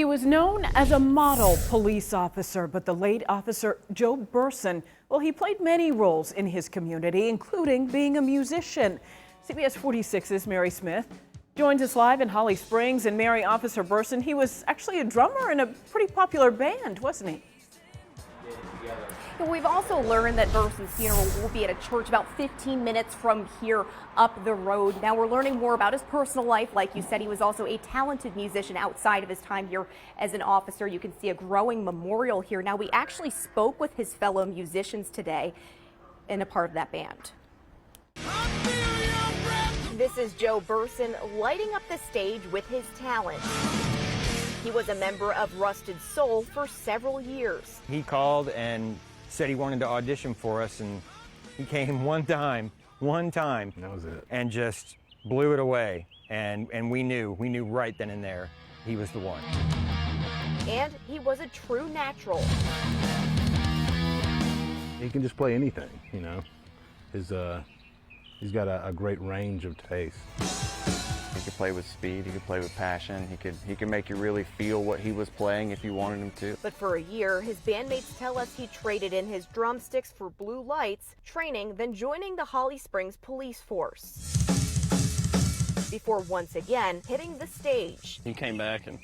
He was known as a model police officer, but the late officer Joe Burson, well, he played many roles in his community, including being a musician. CBS 46's Mary Smith joins us live in Holly Springs. And Mary, Officer Burson, he was actually a drummer in a pretty popular band, wasn't he? We've also learned that Burson's funeral will be at a church about 15 minutes from here up the road. Now we're learning more about his personal life. Like you said, he was also a talented musician outside of his time here as an officer. You can see a growing memorial here. Now we actually spoke with his fellow musicians today and a part of that band. This is Joe Burson lighting up the stage with his talent. He was a member of Rusted Soul for several years. He called and said he wanted to audition for us, and he came one time, that was it, and just blew it away. And we knew right then and there he was the one. And he was a true natural. he can just play anything, you know. He's got a great range of taste. He could play with speed, he could play with passion, he could make you really feel what he was playing if you wanted him to. But for a year, his bandmates tell us he traded in his drumsticks for blue lights, training, then joining the Holly Springs police force. Before once again hitting the stage. He came back and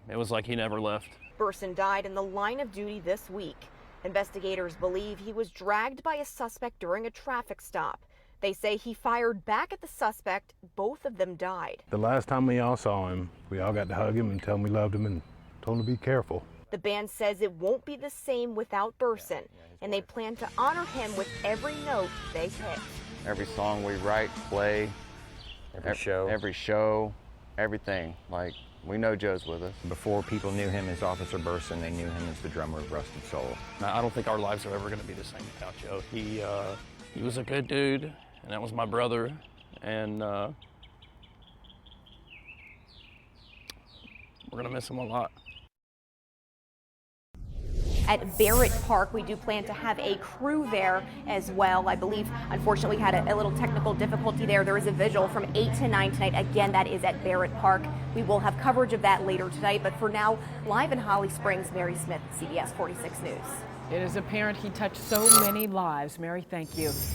it was like he never left. Burson died in the line of duty this week. Investigators believe he was dragged by a suspect during a traffic stop. They say he fired back at the suspect. Both of them died. The last time we all saw him, we all got to hug him and tell him we loved him and told him to be careful. The band says it won't be the same without Burson, and they plan to honor him with every note they pick. Every song we write, play, Every show, everything. Like, we know Joe's with us. Before people knew him as Officer Burson, they knew him as the drummer of Rusted Soul. I don't think our lives are ever going to be the same without Joe. He was a good dude, and that was my brother, and we're going to miss him a lot. At Barrett Park, we do plan to have a crew there as well. I believe, unfortunately, we had a little technical difficulty there. There is a vigil from 8 to 9 tonight. Again, that is at Barrett Park. We will have coverage of that later tonight. But for now, live in Holly Springs, Mary Smith, CBS 46 News. It is apparent he touched so many lives. Mary, thank you.